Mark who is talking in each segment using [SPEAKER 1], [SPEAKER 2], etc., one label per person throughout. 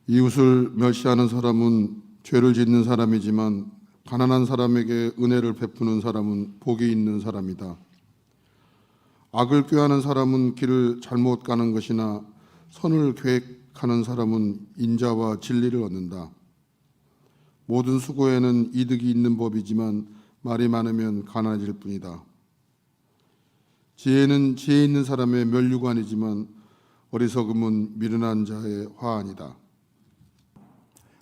[SPEAKER 1] 이웃을 멸시하는 사람은 죄를 짓는 사람이지만 가난한 사람에게 은혜를 베푸는 사람은 복이 있는 사람이다. 악을 꾀하는 사람은 길을 잘못 가는 것이나 선을 계획하는 사람은 인자와 진리를 얻는다. 모든 수고에는 이득이 있는 법이지만 말이 많으면 가난해질 뿐이다. 지혜는 지혜 있는 사람의 면류관이지만 어리석음은 미련한 자의 화환이다.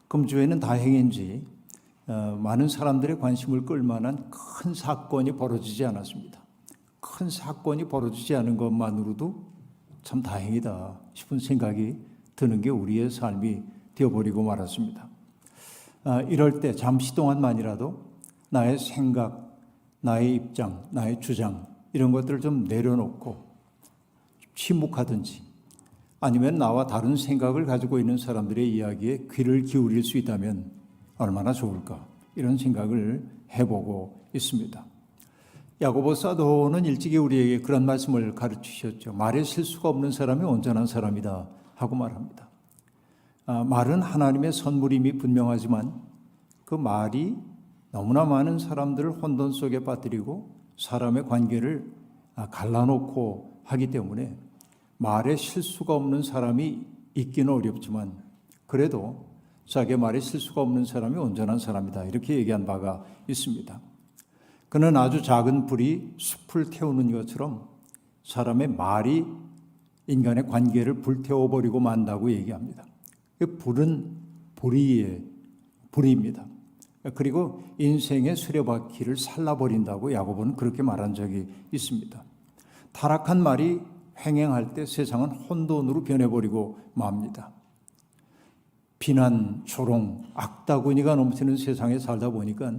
[SPEAKER 2] 금주에는 다행인지 많은 사람들의 관심을 끌 만한 큰 사건이 벌어지지 않았습니다. 큰 사건이 벌어지지 않은 것만으로도 참 다행이다 싶은 생각이 드는 게 우리의 삶이 되어버리고 말았습니다. 이럴 때 잠시 동안만이라도 나의 생각, 나의 입장, 나의 주장 이런 것들을 좀 내려놓고 침묵하든지 아니면 나와 다른 생각을 가지고 있는 사람들의 이야기에 귀를 기울일 수 있다면 얼마나 좋을까 이런 생각을 해보고 있습니다. 야고보 사도는 일찍이 우리에게 그런 말씀을 가르치셨죠. 말에 실수가 없는 사람이 온전한 사람이다 하고 말합니다. 말은 하나님의 선물임이 분명하지만 그 말이 너무나 많은 사람들을 혼돈 속에 빠뜨리고 사람의 관계를 갈라놓고 하기 때문에 말에 실수가 없는 사람이 있기는 어렵지만 그래도 자기 말에 실수가 없는 사람이 온전한 사람이다 이렇게 얘기한 바가 있습니다. 그는 아주 작은 불이 숲을 태우는 것처럼 사람의 말이 인간의 관계를 불태워버리고 만다고 얘기합니다. 불은 불입니다. 그리고 인생의 수레바퀴를 살라버린다고 야고보는 그렇게 말한 적이 있습니다. 타락한 말이 횡행할 때 세상은 혼돈으로 변해버리고 맙니다. 비난, 조롱, 악다구니가 넘치는 세상에 살다 보니까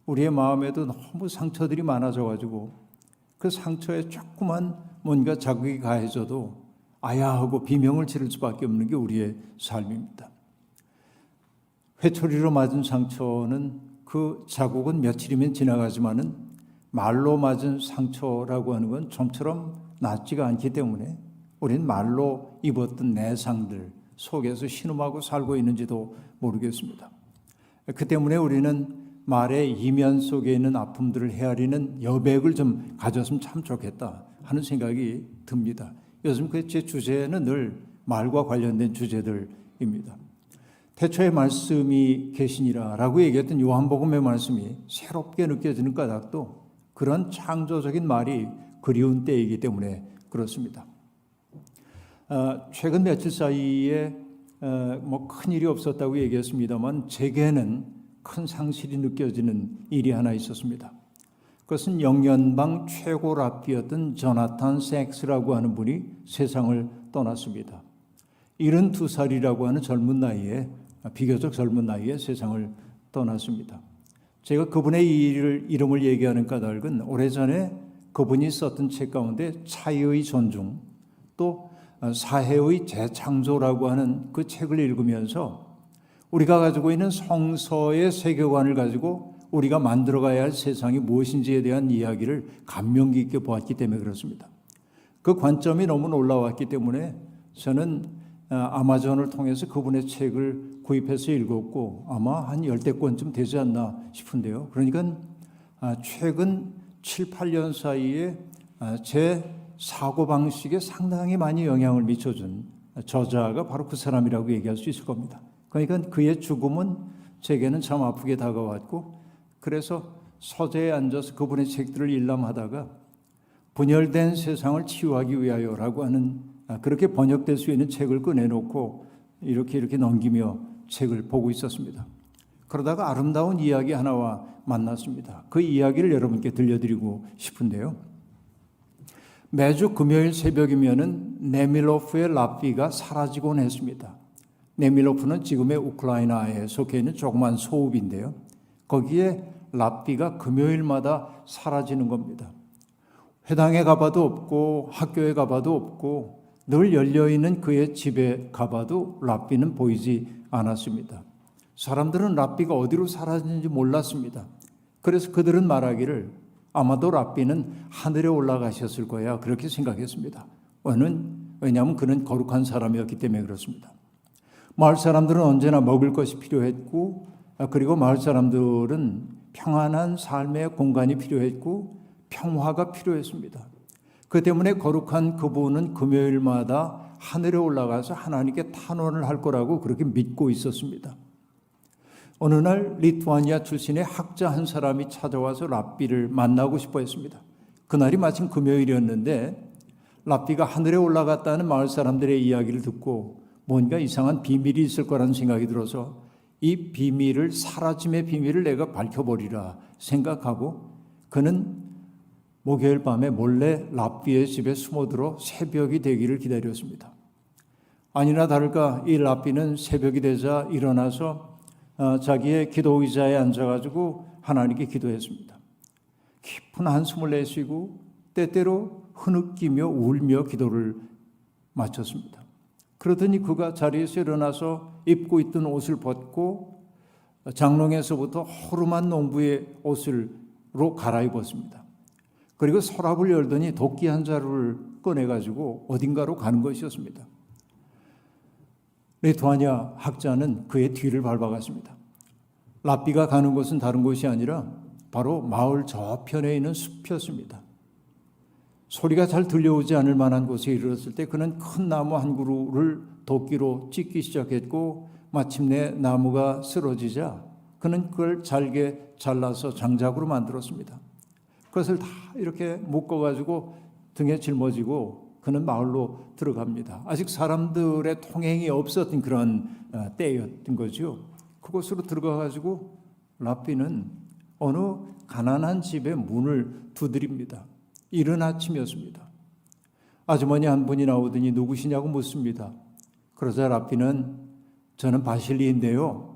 [SPEAKER 2] 우리의 마음에도 너무 상처들이 많아져가지고 그 상처에 조그만 뭔가 자극이 가해져도 아야하고 비명을 지를 수밖에 없는 게 우리의 삶입니다. 회초리로 맞은 상처는 그 자국은 며칠이면 지나가지만은 말로 맞은 상처라고 하는 건 좀처럼 낫지가 않기 때문에 우리는 말로 입었던 내상들 속에서 신음하고 살고 있는지도 모르겠습니다. 그 때문에 우리는 말의 이면 속에 있는 아픔들을 헤아리는 여백을 좀 가졌으면 참 좋겠다 하는 생각이 듭니다. 요즘 제 주제는 늘 말과 관련된 주제들입니다. 태초에 말씀이 계시니라 라고 얘기했던 요한복음의 말씀이 새롭게 느껴지는 까닭도 그런 창조적인 말이 그리운 때이기 때문에 그렇습니다. 최근 며칠 사이에 큰 일이 없었다고 얘기했습니다만 제게는 큰 상실이 느껴지는 일이 하나 있었습니다. 그것은 영연방 최고 랍비였던 조나탄 섹스라고 하는 분이 세상을 떠났습니다. 72살이라고 하는 젊은 나이에 비교적 젊은 나이에 세상을 떠났습니다. 제가 그분의 이름을 얘기하는 까닭은 오래전에 그분이 썼던 책 가운데 차이의 존중 또 사해의 재창조라고 하는 그 책을 읽으면서 우리가 가지고 있는 성서의 세계관을 가지고 우리가 만들어가야 할 세상이 무엇인지에 대한 이야기를 감명 깊게 보았기 때문에 그렇습니다. 그 관점이 너무 놀라웠기 때문에 저는 아마존을 통해서 그분의 책을 구입해서 읽었고 아마 한 10권쯤 되지 않나 싶은데요. 그러니까 최근 7, 8년 사이에 제 사고방식에 상당히 많이 영향을 미쳐준 저자가 바로 그 사람이라고 얘기할 수 있을 겁니다. 그러니까 그의 죽음은 제게는 참 아프게 다가왔고 그래서 서재에 앉아서 그분의 책들을 일람하다가 분열된 세상을 치유하기 위하여라고 하는 그렇게 번역될 수 있는 책을 꺼내놓고 이렇게 넘기며 책을 보고 있었습니다. 그러다가 아름다운 이야기 하나와 만났습니다. 그 이야기를 여러분께 들려드리고 싶은데요. 매주 금요일 새벽이면은 네밀로프의 랍비가 사라지곤 했습니다. 네밀로프는 지금의 우크라이나에 속해 있는 조그만 소읍인데요. 거기에 랍비가 금요일마다 사라지는 겁니다. 회당에 가봐도 없고 학교에 가봐도 없고 늘 열려있는 그의 집에 가봐도 랍비는 보이지 않았습니다. 사람들은 랍비가 어디로 사라졌는지 몰랐습니다. 그래서 그들은 말하기를 아마도 랍비는 하늘에 올라가셨을 거야 그렇게 생각했습니다. 왜냐하면 그는 거룩한 사람이었기 때문에 그렇습니다. 마을 사람들은 언제나 먹을 것이 필요했고, 그리고 마을 사람들은 평안한 삶의 공간이 필요했고 평화가 필요했습니다. 그 때문에 거룩한 그분은 금요일마다 하늘에 올라가서 하나님께 탄원을 할 거라고 그렇게 믿고 있었습니다. 어느 날 리투아니아 출신의 학자 한 사람이 찾아와서 랍비를 만나고 싶어 했습니다. 그날이 마침 금요일이었는데 랍비가 하늘에 올라갔다는 마을 사람들의 이야기를 듣고 뭔가 이상한 비밀이 있을 거라는 생각이 들어서 이 비밀을, 사라짐의 비밀을 내가 밝혀버리라 생각하고 그는 목요일 밤에 몰래 랍비의 집에 숨어들어 새벽이 되기를 기다렸습니다. 아니나 다를까 이 랍비는 새벽이 되자 일어나서 자기의 기도 의자에 앉아가지고 하나님께 기도했습니다. 깊은 한숨을 내쉬고 때때로 흐느끼며 울며 기도를 마쳤습니다. 그러더니 그가 자리에서 일어나서 입고 있던 옷을 벗고 장롱에서부터 허름한 농부의 옷으로 갈아입었습니다. 그리고 서랍을 열더니 도끼 한 자루를 꺼내가지고 어딘가로 가는 것이었습니다. 리투아니아 학자는 그의 뒤를 밟아갔습니다. 랍비가 가는 곳은 다른 곳이 아니라 바로 마을 저편에 있는 숲이었습니다. 소리가 잘 들려오지 않을 만한 곳에 이르렀을 때 그는 큰 나무 한 그루를 도끼로 찢기 시작했고 마침내 나무가 쓰러지자 그는 그걸 잘게 잘라서 장작으로 만들었습니다. 그것을 다 이렇게 묶어가지고 등에 짊어지고 그는 마을로 들어갑니다. 아직 사람들의 통행이 없었던 그런 때였던 거죠. 그곳으로 들어가가지고 랍비는 어느 가난한 집의 문을 두드립니다. 이른 아침이었습니다. 아주머니 한 분이 나오더니 누구시냐고 묻습니다. 그러자 랍비는 저는 바실리인데요.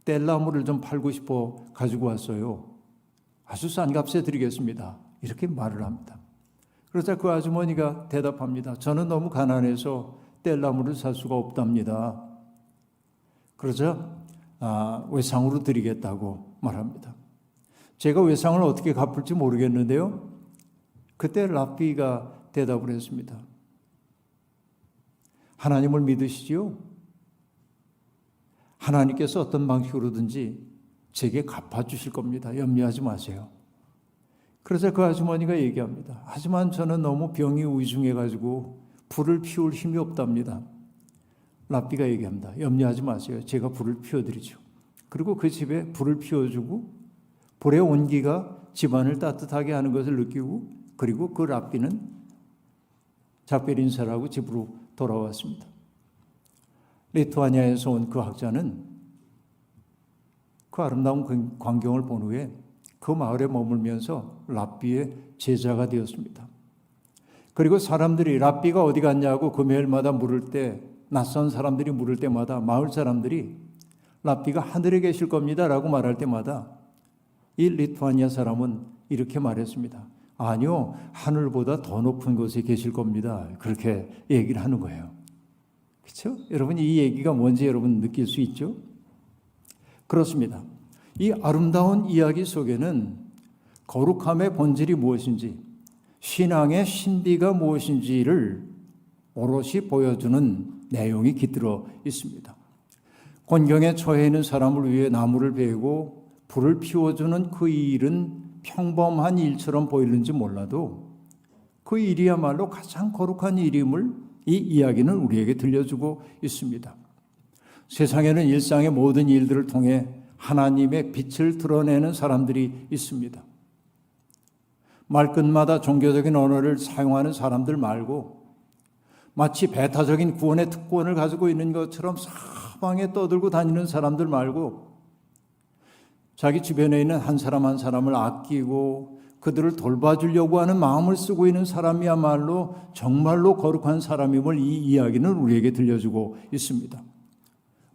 [SPEAKER 2] 뗄나무를 좀 팔고 싶어 가지고 왔어요. 아주 싼 값에 드리겠습니다. 이렇게 말을 합니다. 그러자 그 아주머니가 대답합니다. 저는 너무 가난해서 뗄나무를 살 수가 없답니다. 그러자 외상으로 드리겠다고 말합니다. 제가 외상을 어떻게 갚을지 모르겠는데요. 그때 랍비가 대답을 했습니다. 하나님을 믿으시지요? 하나님께서 어떤 방식으로든지 제게 갚아주실 겁니다. 염려하지 마세요. 그래서 그 아주머니가 얘기합니다. 하지만 저는 너무 병이 위중해가지고 불을 피울 힘이 없답니다. 랍비가 얘기합니다. 염려하지 마세요. 제가 불을 피워드리죠. 그리고 그 집에 불을 피워주고 불의 온기가 집안을 따뜻하게 하는 것을 느끼고 그리고 그 랍비는 작별 인사를 하고 집으로 돌아왔습니다. 리투아니아에서 온 그 학자는 그 아름다운 광경을 본 후에 그 마을에 머물면서 랍비의 제자가 되었습니다. 그리고 사람들이 랍비가 어디 갔냐고 금요일마다 물을 때 낯선 사람들이 물을 때마다 마을 사람들이 랍비가 하늘에 계실 겁니다라고 말할 때마다 이 리투아니아 사람은 이렇게 말했습니다. 아니요, 하늘보다 더 높은 곳에 계실 겁니다. 그렇게 얘기를 하는 거예요. 그렇죠? 여러분 이 얘기가 뭔지 여러분 느낄 수 있죠? 그렇습니다. 이 아름다운 이야기 속에는 거룩함의 본질이 무엇인지, 신앙의 신비가 무엇인지를 오롯이 보여주는 내용이 깃들어 있습니다. 곤경에 처해 있는 사람을 위해 나무를 베고 불을 피워주는 그 일은 평범한 일처럼 보이는지 몰라도 그 일이야말로 가장 거룩한 일임을 이 이야기는 우리에게 들려주고 있습니다. 세상에는 일상의 모든 일들을 통해 하나님의 빛을 드러내는 사람들이 있습니다. 말끝마다 종교적인 언어를 사용하는 사람들 말고 마치 배타적인 구원의 특권을 가지고 있는 것처럼 사방에 떠들고 다니는 사람들 말고 자기 주변에 있는 한 사람 한 사람을 아끼고 그들을 돌봐주려고 하는 마음을 쓰고 있는 사람이야말로 정말로 거룩한 사람임을 이 이야기는 우리에게 들려주고 있습니다.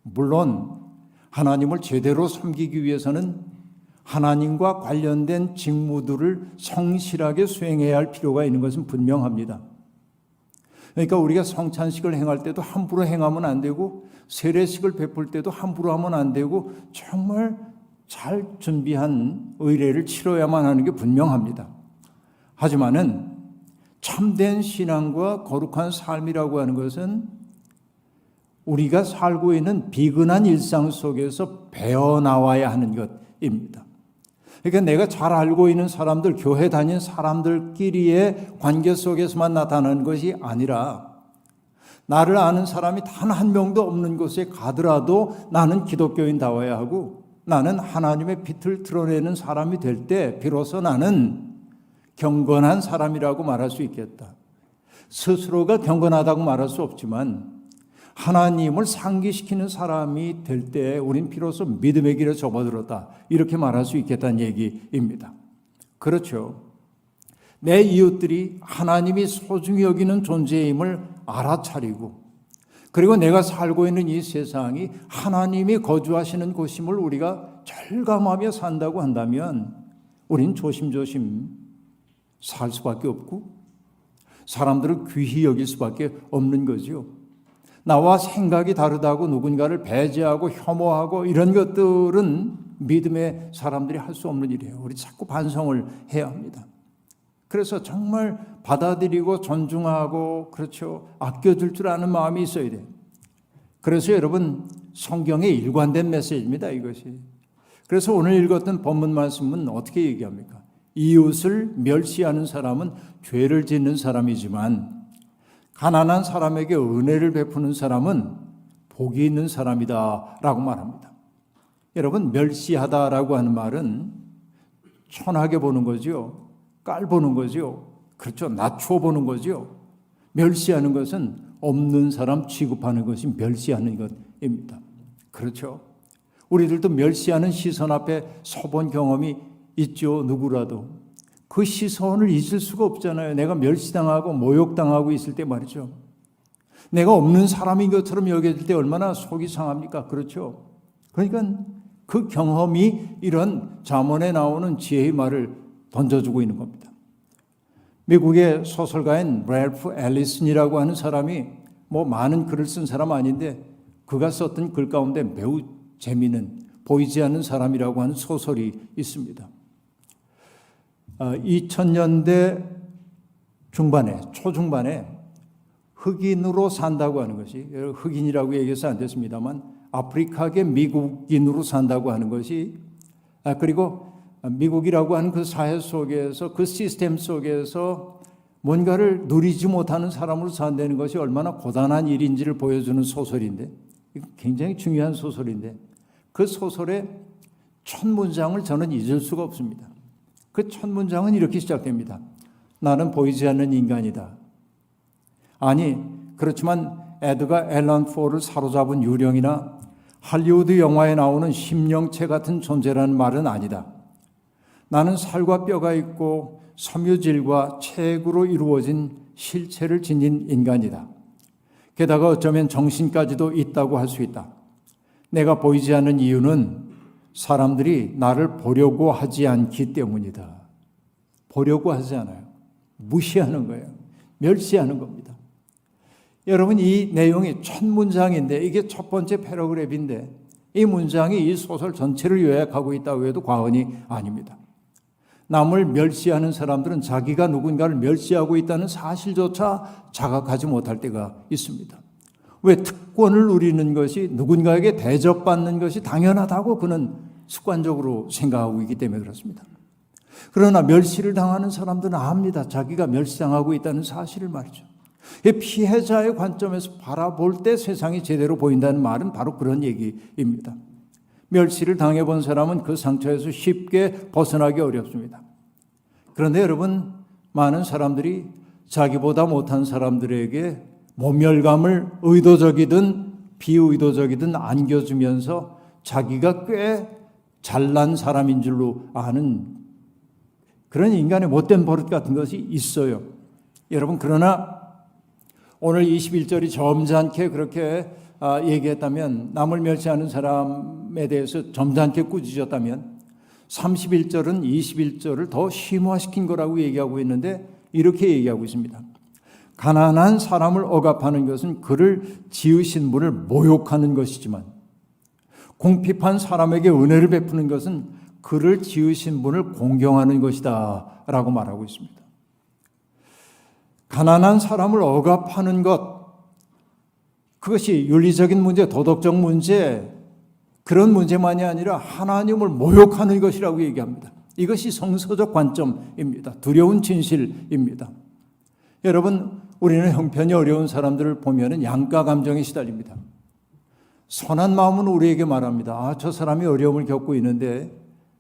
[SPEAKER 2] 물론 하나님을 제대로 섬기기 위해서는 하나님과 관련된 직무들을 성실하게 수행해야 할 필요가 있는 것은 분명합니다. 그러니까 우리가 성찬식을 행할 때도 함부로 행하면 안 되고 세례식을 베풀 때도 함부로 하면 안 되고 정말 잘 준비한 의례를 치러야만 하는 게 분명합니다. 하지만은 참된 신앙과 거룩한 삶이라고 하는 것은 우리가 살고 있는 비근한 일상 속에서 배어나와야 하는 것입니다. 그러니까 내가 잘 알고 있는 사람들, 교회 다니는 사람들끼리의 관계 속에서만 나타나는 것이 아니라 나를 아는 사람이 단 한 명도 없는 곳에 가더라도 나는 기독교인다워야 하고 나는 하나님의 빛을 드러내는 사람이 될 때 비로소 나는 경건한 사람이라고 말할 수 있겠다. 스스로가 경건하다고 말할 수 없지만 하나님을 상기시키는 사람이 될 때 우린 비로소 믿음의 길에 접어들었다. 이렇게 말할 수 있겠다는 얘기입니다. 그렇죠. 내 이웃들이 하나님이 소중히 여기는 존재임을 알아차리고 그리고 내가 살고 있는 이 세상이 하나님이 거주하시는 곳임을 우리가 절감하며 산다고 한다면 우린 조심조심 살 수밖에 없고 사람들을 귀히 여길 수밖에 없는 거죠. 나와 생각이 다르다고 누군가를 배제하고 혐오하고 이런 것들은 믿음의 사람들이 할 수 없는 일이에요. 우리 자꾸 반성을 해야 합니다. 그래서 정말 받아들이고 존중하고 그렇죠. 아껴줄 줄 아는 마음이 있어야 돼요. 그래서 여러분 성경의 일관된 메시지입니다. 이것이. 그래서 오늘 읽었던 본문 말씀은 어떻게 얘기합니까? 이웃을 멸시하는 사람은 죄를 짓는 사람이지만 가난한 사람에게 은혜를 베푸는 사람은 복이 있는 사람이다 라고 말합니다. 여러분 멸시하다라고 하는 말은 천하게 보는 거죠. 깔보는 거죠. 그렇죠. 낮춰 보는 거죠. 멸시하는 것은 없는 사람 취급하는 것이 멸시하는 것입니다. 그렇죠. 우리들도 멸시하는 시선 앞에 서본 경험이 있죠. 누구라도. 그 시선을 잊을 수가 없잖아요. 내가 멸시당하고 모욕당하고 있을 때 말이죠. 내가 없는 사람인 것처럼 여겨질 때 얼마나 속이 상합니까? 그렇죠. 그러니까 그 경험이 이런 잠언에 나오는 지혜의 말을 던져주고 있는 겁니다. 미국의 소설가인 랄프 앨리슨이라고 하는 사람이 많은 글을 쓴 사람 아닌데 그가 썼던 글 가운데 매우 재미있는 보이지 않는 사람이라고 하는 소설이 있습니다. 2000년대 중반에 초중반에 흑인으로 산다고 하는 것이 흑인이라고 얘기해서 안 됐습니다만 아프리카계 미국인으로 산다고 하는 것이 그리고 미국이라고 하는 그 사회 속에서 그 시스템 속에서 뭔가를 누리지 못하는 사람으로 산다는 것이 얼마나 고단한 일인지를 보여주는 소설인데 굉장히 중요한 소설인데 그 소설의 첫 문장을 저는 잊을 수가 없습니다. 그 첫 문장은 이렇게 시작됩니다. 나는 보이지 않는 인간이다. 아니 그렇지만 에드가 앨런 포를 사로잡은 유령이나 할리우드 영화에 나오는 심령체 같은 존재라는 말은 아니다. 나는 살과 뼈가 있고 섬유질과 체액으로 이루어진 실체를 지닌 인간이다. 게다가 어쩌면 정신까지도 있다고 할 수 있다. 내가 보이지 않는 이유는 사람들이 나를 보려고 하지 않기 때문이다. 보려고 하지 않아요. 무시하는 거예요. 멸시하는 겁니다. 여러분 이 내용이 첫 문장인데 이게 첫 번째 패러그래프인데 이 문장이 이 소설 전체를 요약하고 있다고 해도 과언이 아닙니다. 남을 멸시하는 사람들은 자기가 누군가를 멸시하고 있다는 사실조차 자각하지 못할 때가 있습니다. 왜 특권을 누리는 것이 누군가에게 대접받는 것이 당연하다고 그는 습관적으로 생각하고 있기 때문에 그렇습니다. 그러나 멸시를 당하는 사람들은 압니다. 자기가 멸시당하고 있다는 사실을 말이죠. 피해자의 관점에서 바라볼 때 세상이 제대로 보인다는 말은 바로 그런 얘기입니다. 멸시를 당해본 사람은 그 상처에서 쉽게 벗어나기 어렵습니다. 그런데 여러분 많은 사람들이 자기보다 못한 사람들에게 모멸감을 의도적이든 비의도적이든 안겨주면서 자기가 꽤 잘난 사람인 줄로 아는 그런 인간의 못된 버릇 같은 것이 있어요. 여러분 그러나 오늘 21절이 점잖게 그렇게 얘기했다면 남을 멸시하는 사람에 대해서 점잖게 꾸짖었다면 31절은 21절을 더 심화시킨 거라고 얘기하고 있는데 이렇게 얘기하고 있습니다. 가난한 사람을 억압하는 것은 그를 지으신 분을 모욕하는 것이지만 궁핍한 사람에게 은혜를 베푸는 것은 그를 지으신 분을 공경하는 것이다 라고 말하고 있습니다. 가난한 사람을 억압하는 것 그것이 윤리적인 문제, 도덕적 문제, 그런 문제만이 아니라 하나님을 모욕하는 것이라고 얘기합니다. 이것이 성서적 관점입니다. 두려운 진실입니다. 여러분, 우리는 형편이 어려운 사람들을 보면 양가 감정에 시달립니다. 선한 마음은 우리에게 말합니다. 저 사람이 어려움을 겪고 있는데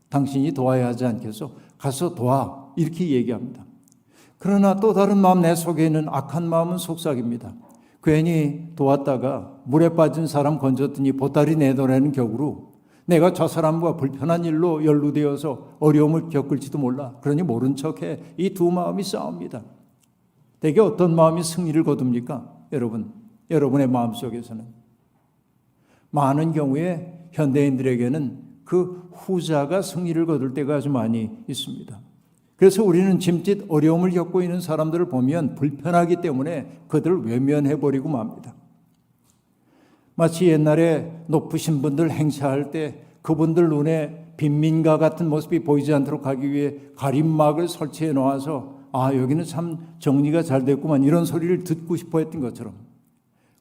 [SPEAKER 2] 당신이 도와야 하지 않겠소? 가서 도와. 이렇게 얘기합니다. 그러나 또 다른 마음, 내 속에 있는 악한 마음은 속삭입니다. 괜히 도왔다가 물에 빠진 사람 건졌더니 보따리 내도라는 격으로 내가 저 사람과 불편한 일로 연루되어서 어려움을 겪을지도 몰라. 그러니 모른 척해. 이 두 마음이 싸웁니다. 대개 어떤 마음이 승리를 거둡니까? 여러분의 마음속에서는. 많은 경우에 현대인들에게는 그 후자가 승리를 거둘 때가 아주 많이 있습니다. 그래서 우리는 짐짓 어려움을 겪고 있는 사람들을 보면 불편하기 때문에 그들을 외면해버리고 맙니다. 마치 옛날에 높으신 분들 행사할 때 그분들 눈에 빈민가 같은 모습이 보이지 않도록 하기 위해 가림막을 설치해 놓아서 여기는 참 정리가 잘 됐구만, 이런 소리를 듣고 싶어 했던 것처럼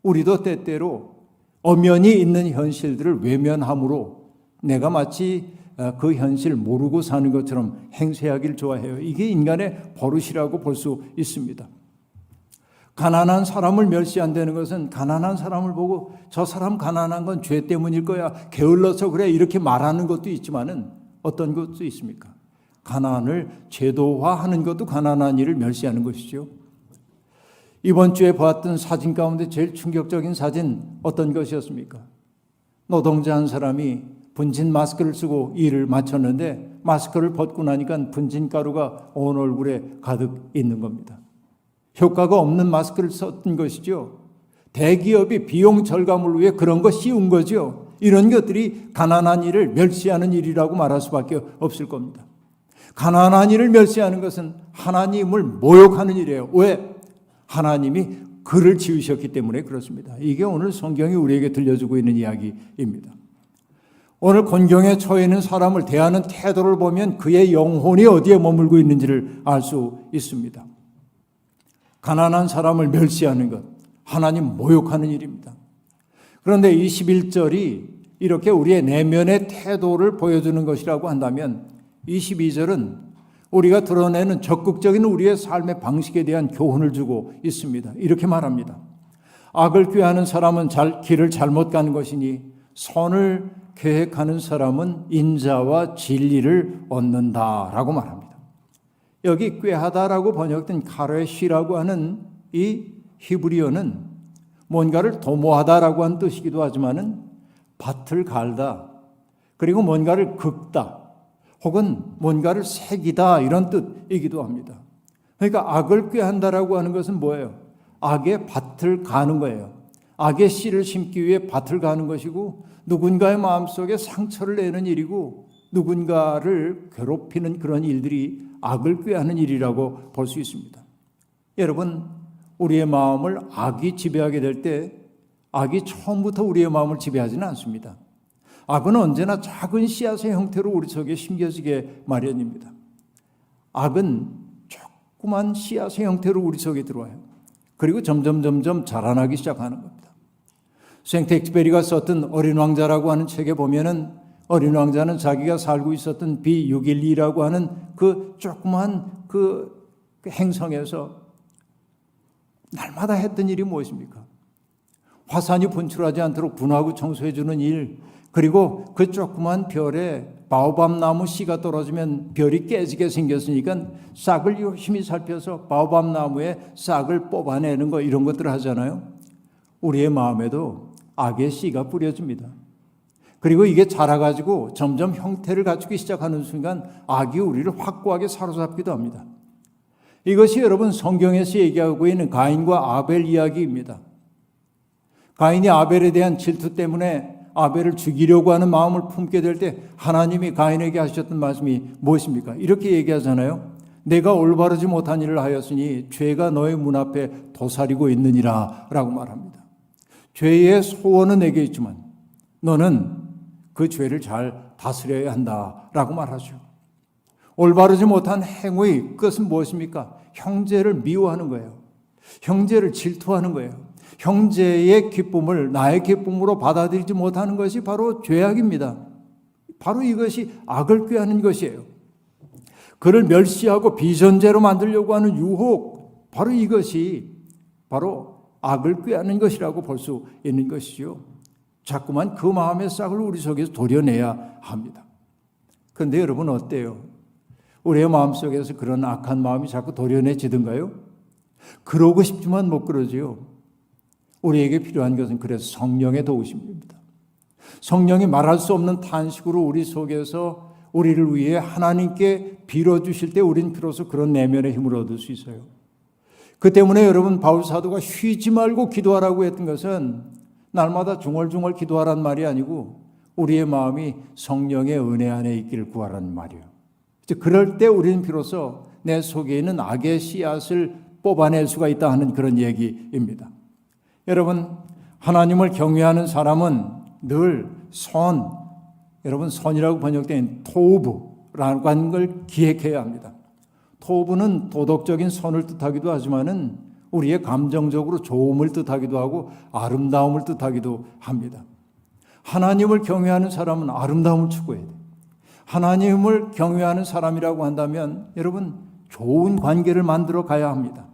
[SPEAKER 2] 우리도 때때로 엄연히 있는 현실들을 외면함으로 내가 마치 그 현실을 모르고 사는 것처럼 행세하기를 좋아해요. 이게 인간의 버릇이라고 볼 수 있습니다. 가난한 사람을 멸시한다는 것은 가난한 사람을 보고 저 사람 가난한 건 죄 때문일 거야, 게을러서 그래, 이렇게 말하는 것도 있지만은 어떤 것도 있습니까? 가난을 제도화하는 것도 가난한 일을 멸시하는 것이죠. 이번 주에 보았던 사진 가운데 제일 충격적인 사진 어떤 것이었습니까? 노동자 한 사람이 분진 마스크를 쓰고 일을 마쳤는데 마스크를 벗고 나니까 분진 가루가 온 얼굴에 가득 있는 겁니다. 효과가 없는 마스크를 썼던 것이죠. 대기업이 비용 절감을 위해 그런 거 씌운 거죠. 이런 것들이 가난한 일을 멸시하는 일이라고 말할 수밖에 없을 겁니다. 가난한 일을 멸시하는 것은 하나님을 모욕하는 일이에요. 왜? 하나님이 그를 지으셨기 때문에 그렇습니다. 이게 오늘 성경이 우리에게 들려주고 있는 이야기입니다. 오늘 곤경에 처해 있는 사람을 대하는 태도를 보면 그의 영혼이 어디에 머물고 있는지를 알 수 있습니다. 가난한 사람을 멸시하는 것, 하나님 모욕하는 일입니다. 그런데 21절이 이렇게 우리의 내면의 태도를 보여주는 것이라고 한다면 22절은 우리가 드러내는 적극적인 우리의 삶의 방식에 대한 교훈을 주고 있습니다. 이렇게 말합니다. 악을 꾀하는 사람은 길을 잘못 가는 것이니 선을 계획하는 사람은 인자와 진리를 얻는다라고 말합니다. 여기 꾀하다라고 번역된 카레시라고 하는 이 히브리어는 뭔가를 도모하다라고 하는 뜻이기도 하지만은 밭을 갈다, 그리고 뭔가를 긁다, 혹은 뭔가를 새기다, 이런 뜻이기도 합니다. 그러니까 악을 꾀한다라고 하는 것은 뭐예요? 악의 밭을 가는 거예요. 악의 씨를 심기 위해 밭을 가는 것이고 누군가의 마음속에 상처를 내는 일이고 누군가를 괴롭히는 그런 일들이 악을 꾀하는 일이라고 볼 수 있습니다. 여러분, 우리의 마음을 악이 지배하게 될 때 악이 처음부터 우리의 마음을 지배하지는 않습니다. 악은 언제나 작은 씨앗의 형태로 우리 속에 심겨지게 마련입니다. 악은 조그만 씨앗의 형태로 우리 속에 들어와요. 그리고 점점 자라나기 시작하는 겁니다. 생트 엑스페리가 썼던 어린 왕자라고 하는 책에 보면은 어린 왕자는 자기가 살고 있었던 B612라고 하는 그 조그만 그 행성에서 날마다 했던 일이 무엇입니까? 화산이 분출하지 않도록 분화하고 청소해주는 일, 그리고 그 조그만 별에 바오밤 나무 씨가 떨어지면 별이 깨지게 생겼으니까 싹을 열심히 살펴서 바오밤 나무에 싹을 뽑아내는 거, 이런 것들을 하잖아요. 우리의 마음에도 악의 씨가 뿌려집니다. 그리고 이게 자라가지고 점점 형태를 갖추기 시작하는 순간 악이 우리를 확고하게 사로잡기도 합니다. 이것이 여러분 성경에서 얘기하고 있는 가인과 아벨 이야기입니다. 가인이 아벨에 대한 질투 때문에 아벨을 죽이려고 하는 마음을 품게 될 때 하나님이 가인에게 하셨던 말씀이 무엇입니까? 이렇게 얘기하잖아요. 내가 올바르지 못한 일을 하였으니 죄가 너의 문 앞에 도사리고 있느니라 라고 말합니다. 죄의 소원은 내게 있지만 너는 그 죄를 잘 다스려야 한다라고 말하죠. 올바르지 못한 행위, 그것은 무엇입니까? 형제를 미워하는 거예요. 형제를 질투하는 거예요. 형제의 기쁨을 나의 기쁨으로 받아들이지 못하는 것이 바로 죄악입니다. 바로 이것이 악을 꾀하는 것이에요. 그를 멸시하고 비전제로 만들려고 하는 유혹, 바로 이것이 바로 악을 꾀하는 것이라고 볼 수 있는 것이죠. 자꾸만 그 마음의 싹을 우리 속에서 도려내야 합니다. 그런데 여러분 어때요? 우리의 마음속에서 그런 악한 마음이 자꾸 도려내지던가요? 그러고 싶지만 못 그러지요. 우리에게 필요한 것은 그래서 성령의 도우심입니다. 성령이 말할 수 없는 탄식으로 우리 속에서 우리를 위해 하나님께 빌어주실 때 우린 비로소 그런 내면의 힘을 얻을 수 있어요. 그 때문에 여러분 바울 사도가 쉬지 말고 기도하라고 했던 것은 날마다 중얼중얼 기도하란 말이 아니고 우리의 마음이 성령의 은혜 안에 있기를 구하라는 말이에요. 그럴 때 우리는 비로소 내 속에 있는 악의 씨앗을 뽑아낼 수가 있다 하는 그런 얘기입니다. 여러분, 하나님을 경외하는 사람은 늘 여러분 선이라고 번역된 토부라고 하는 걸 기획해야 합니다. 토부는 도덕적인 선을 뜻하기도 하지만은 우리의 감정적으로 좋음을 뜻하기도 하고 아름다움을 뜻하기도 합니다. 하나님을 경외하는 사람은 아름다움을 추구해야 돼요. 하나님을 경외하는 사람이라고 한다면 여러분 좋은 관계를 만들어 가야 합니다.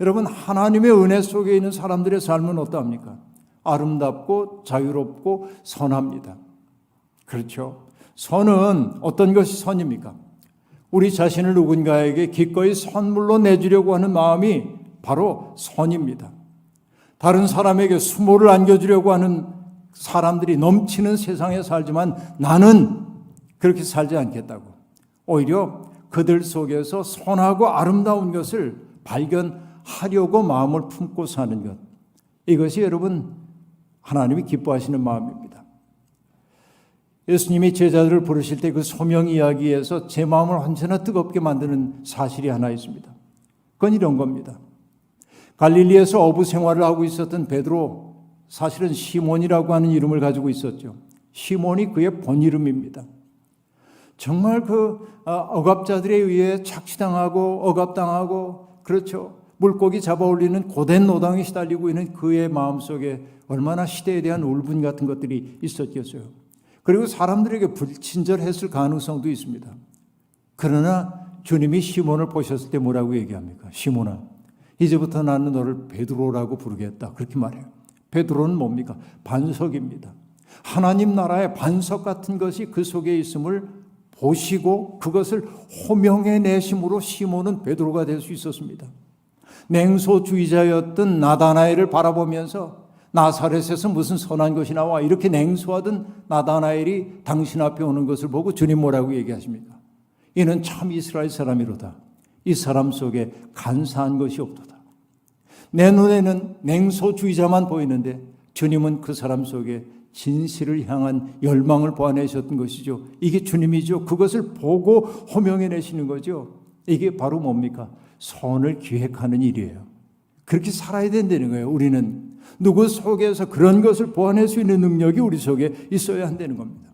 [SPEAKER 2] 여러분 하나님의 은혜 속에 있는 사람들의 삶은 어떠합니까? 아름답고 자유롭고 선합니다. 그렇죠? 선은 어떤 것이 선입니까? 우리 자신을 누군가에게 기꺼이 선물로 내주려고 하는 마음이 바로 선입니다. 다른 사람에게 수모를 안겨주려고 하는 사람들이 넘치는 세상에 살지만 나는 그렇게 살지 않겠다고. 오히려 그들 속에서 선하고 아름다운 것을 발견하려고 마음을 품고 사는 것. 이것이 여러분 하나님이 기뻐하시는 마음입니다. 예수님이 제자들을 부르실 때 그 소명 이야기에서 제 마음을 언제나 뜨겁게 만드는 사실이 하나 있습니다. 그건 이런 겁니다. 갈릴리에서 어부 생활을 하고 있었던 베드로, 사실은 시몬이라고 하는 이름을 가지고 있었죠. 시몬이 그의 본 이름입니다. 정말 억압자들에 의해 착취당하고 억압당하고 그렇죠. 물고기 잡아올리는 고된 노당에 시달리고 있는 그의 마음속에 얼마나 시대에 대한 울분 같은 것들이 있었겠어요. 그리고 사람들에게 불친절했을 가능성도 있습니다. 그러나 주님이 시몬을 보셨을 때 뭐라고 얘기합니까? 시몬아, 이제부터 나는 너를 베드로라고 부르겠다. 그렇게 말해요. 베드로는 뭡니까? 반석입니다. 하나님 나라의 반석 같은 것이 그 속에 있음을 보시고 그것을 호명해 내심으로 시몬은 베드로가 될 수 있었습니다. 냉소주의자였던 나다나엘을 바라보면서 나사렛에서 무슨 선한 것이 나와 이렇게 냉소하던 나다나엘이 당신 앞에 오는 것을 보고 주님 뭐라고 얘기하십니까? 이는 참 이스라엘 사람이로다. 이 사람 속에 간사한 것이 없도다. 내 눈에는 냉소주의자만 보이는데 주님은 그 사람 속에 진실을 향한 열망을 보아내셨던 것이죠. 이게 주님이죠. 그것을 보고 호명해내시는 거죠. 이게 바로 뭡니까? 선을 기획하는 일이에요. 그렇게 살아야 된다는 거예요. 우리는 누구 속에서 그런 것을 보아낼 수 있는 능력이 우리 속에 있어야 한다는 겁니다.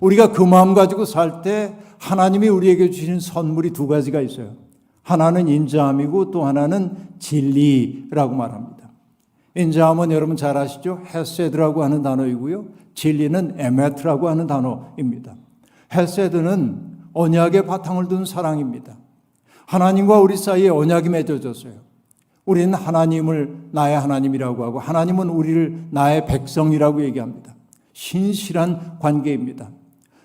[SPEAKER 2] 우리가 그 마음 가지고 살 때 하나님이 우리에게 주시는 선물이 두 가지가 있어요. 하나는 인자함이고 또 하나는 진리라고 말합니다. 인자함은 여러분 잘 아시죠? 헤세드라고 하는 단어이고요. 진리는 에메트라고 하는 단어입니다. 헤세드는 언약의 바탕을 둔 사랑입니다. 하나님과 우리 사이에 언약이 맺어졌어요. 우리는 하나님을 나의 하나님이라고 하고 하나님은 우리를 나의 백성이라고 얘기합니다. 신실한 관계입니다.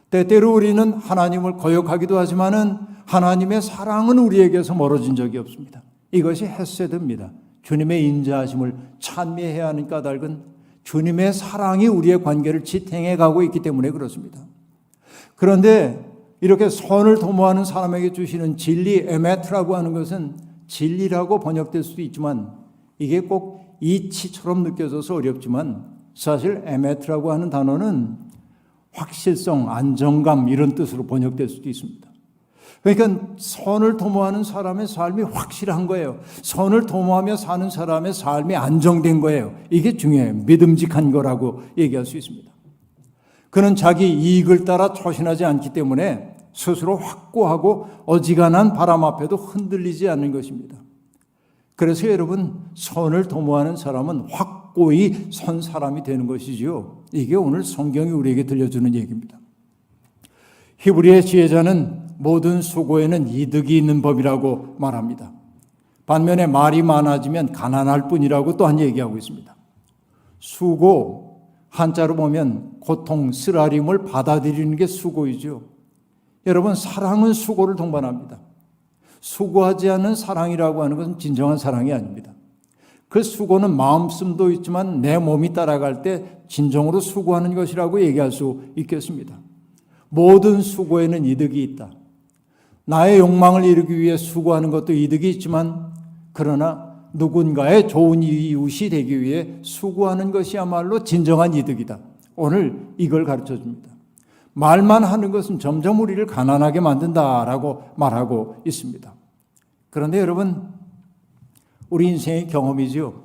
[SPEAKER 2] 때때로 우리는 하나님을 거역하기도 하지만은 하나님의 사랑은 우리에게서 멀어진 적이 없습니다. 이것이 헤세드입니다. 주님의 인자하심을 찬미해야 하는 까닭은 주님의 사랑이 우리의 관계를 지탱해 가고 있기 때문에 그렇습니다. 그런데 이렇게 선을 도모하는 사람에게 주시는 진리, 에메트라고 하는 것은 진리라고 번역될 수도 있지만 이게 꼭 이치처럼 느껴져서 어렵지만 사실 에메트라고 하는 단어는 확실성, 안정감 이런 뜻으로 번역될 수도 있습니다. 그러니까 선을 도모하는 사람의 삶이 확실한 거예요. 선을 도모하며 사는 사람의 삶이 안정된 거예요. 이게 중요해요. 믿음직한 거라고 얘기할 수 있습니다. 그는 자기 이익을 따라 초신하지 않기 때문에 스스로 확고하고 어지간한 바람 앞에도 흔들리지 않는 것입니다. 그래서 여러분, 선을 도모하는 사람은 확고히 선 사람이 되는 것이지요. 이게 오늘 성경이 우리에게 들려주는 얘기입니다. 히브리의 지혜자는 모든 수고에는 이득이 있는 법이라고 말합니다. 반면에 말이 많아지면 가난할 뿐이라고 또한 얘기하고 있습니다. 수고, 한자로 보면 고통, 쓰라림을 받아들이는 게 수고이죠. 여러분, 사랑은 수고를 동반합니다. 수고하지 않는 사랑이라고 하는 것은 진정한 사랑이 아닙니다. 그 수고는 마음씀도 있지만 내 몸이 따라갈 때 진정으로 수고하는 것이라고 얘기할 수 있겠습니다. 모든 수고에는 이득이 있다. 나의 욕망을 이루기 위해 수고하는 것도 이득이 있지만, 그러나 누군가의 좋은 이웃이 되기 위해 수고하는 것이야말로 진정한 이득이다. 오늘 이걸 가르쳐 줍니다. 말만 하는 것은 점점 우리를 가난하게 만든다라고 말하고 있습니다. 그런데 여러분, 우리 인생의 경험이죠.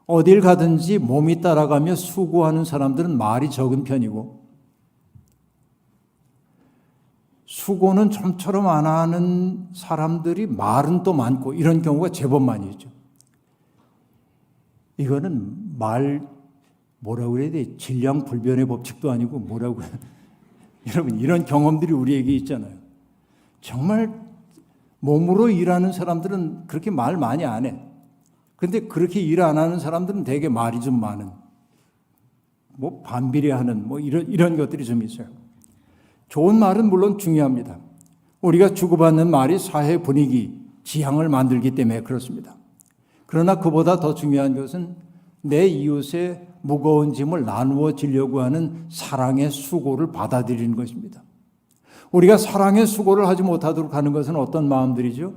[SPEAKER 2] 어딜 가든지 몸이 따라가며 수고하는 사람들은 말이 적은 편이고, 수고는 좀처럼 안 하는 사람들이 말은 또 많고, 이런 경우가 제법 많이 있죠. 이거는 뭐라고 그래야 돼? 질량불변의 법칙도 아니고 뭐라고 해야 돼? 여러분, 이런 경험들이 우리에게 있잖아요. 정말 몸으로 일하는 사람들은 그렇게 말 많이 안 해. 근데 그렇게 일 안 하는 사람들은 되게 말이 좀 많은, 반비례하는 이런 것들이 좀 있어요. 좋은 말은 물론 중요합니다. 우리가 주고받는 말이 사회 분위기, 지향을 만들기 때문에 그렇습니다. 그러나 그보다 더 중요한 것은 내 이웃의 무거운 짐을 나누어 지려고 하는 사랑의 수고를 받아들이는 것입니다. 우리가 사랑의 수고를 하지 못하도록 하는 것은 어떤 마음들이죠?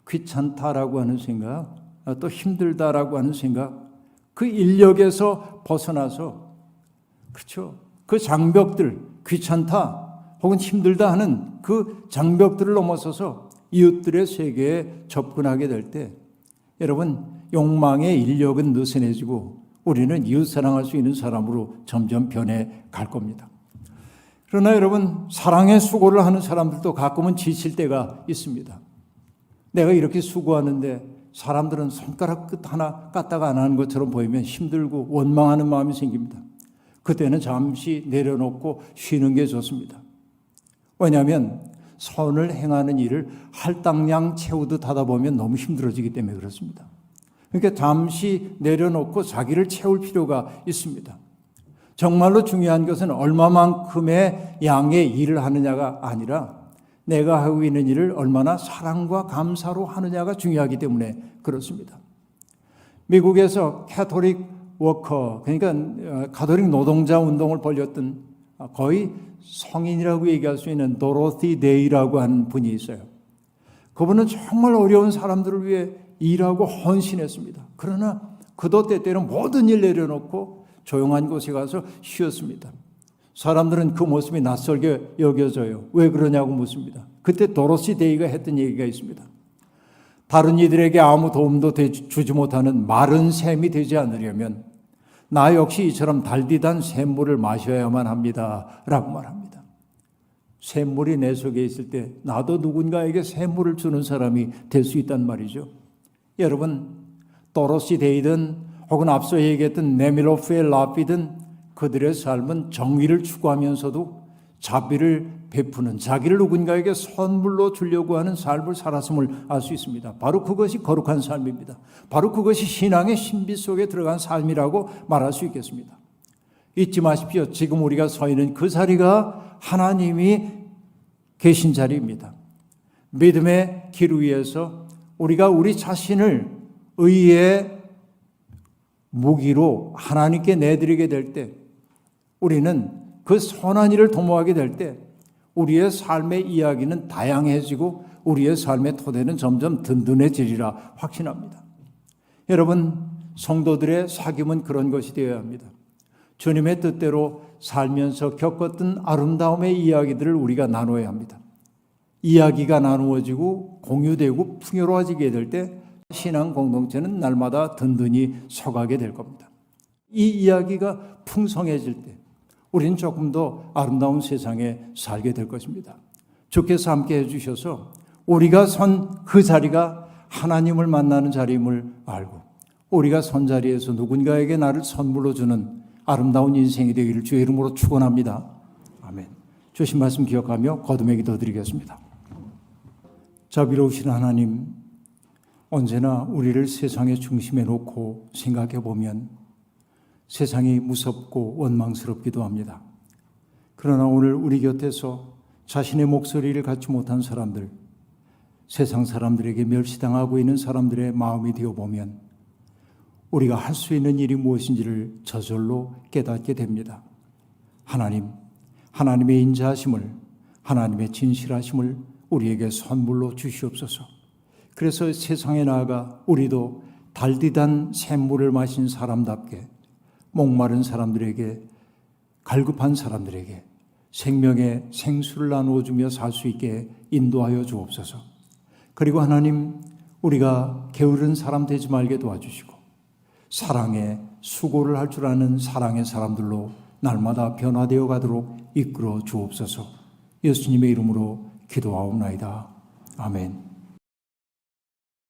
[SPEAKER 2] 귀찮다라고 하는 생각, 또 힘들다라고 하는 생각, 그 인력에서 벗어나서, 그렇죠? 그 장벽들, 귀찮다 혹은 힘들다 하는 그 장벽들을 넘어서서 이웃들의 세계에 접근하게 될 때, 여러분, 욕망의 인력은 느슨해지고 우리는 이웃 사랑할 수 있는 사람으로 점점 변해 갈 겁니다. 그러나 여러분, 사랑의 수고를 하는 사람들도 가끔은 지칠 때가 있습니다. 내가 이렇게 수고하는데 사람들은 손가락 끝 하나 까딱 안 하는 것처럼 보이면 힘들고 원망하는 마음이 생깁니다. 그때는 잠시 내려놓고 쉬는 게 좋습니다. 왜냐하면 선을 행하는 일을 할당량 채우듯 하다 보면 너무 힘들어지기 때문에 그렇습니다. 그러니까 잠시 내려놓고 자기를 채울 필요가 있습니다. 정말로 중요한 것은 얼마만큼의 양의 일을 하느냐가 아니라 내가 하고 있는 일을 얼마나 사랑과 감사로 하느냐가 중요하기 때문에 그렇습니다. 미국에서 캐톨릭 워커, 그러니까 가톨릭 노동자 운동을 벌였던 거의 성인이라고 얘기할 수 있는 도로티 데이라고 하는 분이 있어요. 그분은 정말 어려운 사람들을 위해 일하고 헌신했습니다. 그러나 그도 때때로 모든 일 내려놓고 조용한 곳에 가서 쉬었습니다. 사람들은 그 모습이 낯설게 여겨져요. 왜 그러냐고 묻습니다. 그때 도로시 데이가 했던 얘기가 있습니다. 다른 이들에게 아무 도움도 주지 못하는 마른 샘이 되지 않으려면 나 역시 이처럼 달디단 샘물을 마셔야만 합니다. 라고 말합니다. 샘물이 내 속에 있을 때 나도 누군가에게 샘물을 주는 사람이 될 수 있단 말이죠. 여러분, 도로시 데이든 혹은 앞서 얘기했던 네밀로프의 라피든 그들의 삶은 정의를 추구하면서도 자비를 베푸는, 자기를 누군가에게 선물로 주려고 하는 삶을 살았음을 알 수 있습니다. 바로 그것이 거룩한 삶입니다. 바로 그것이 신앙의 신비 속에 들어간 삶이라고 말할 수 있겠습니다. 잊지 마십시오. 지금 우리가 서 있는 그 자리가 하나님이 계신 자리입니다. 믿음의 길 위에서 우리가 우리 자신을 의의 무기로 하나님께 내드리게 될 때, 우리는 그 선한 일을 도모하게 될 때 우리의 삶의 이야기는 다양해지고 우리의 삶의 토대는 점점 든든해지리라 확신합니다. 여러분, 성도들의 사귐은 그런 것이 되어야 합니다. 주님의 뜻대로 살면서 겪었던 아름다움의 이야기들을 우리가 나눠야 합니다. 이야기가 나누어지고 공유되고 풍요로워지게 될 때 신앙 공동체는 날마다 든든히 서가게 될 겁니다. 이 이야기가 풍성해질 때 우리는 조금 더 아름다운 세상에 살게 될 것입니다. 주께서 함께 해주셔서 우리가 선 그 자리가 하나님을 만나는 자리임을 알고 우리가 선 자리에서 누군가에게 나를 선물로 주는 아름다운 인생이 되기를 주의 이름으로 축원합니다. 아멘. 주신 말씀 기억하며 거듭의 기도 드리겠습니다. 자비로우신 하나님, 언제나 우리를 세상의 중심에 놓고 생각해 보면 세상이 무섭고 원망스럽기도 합니다. 그러나 오늘 우리 곁에서 자신의 목소리를 갖지 못한 사람들, 세상 사람들에게 멸시당하고 있는 사람들의 마음이 되어보면 우리가 할 수 있는 일이 무엇인지를 저절로 깨닫게 됩니다. 하나님, 하나님의 인자하심을, 하나님의 진실하심을 우리에게 선물로 주시옵소서. 그래서 세상에 나아가 우리도 달디단 샘물을 마신 사람답게 목마른 사람들에게, 갈급한 사람들에게 생명의 생수를 나누어주며 살 수 있게 인도하여 주옵소서. 그리고 하나님, 우리가 게으른 사람 되지 말게 도와주시고 사랑에 수고를 할 줄 아는 사랑의 사람들로 날마다 변화되어 가도록 이끌어 주옵소서. 예수님의 이름으로 기도하옵나이다. 아멘.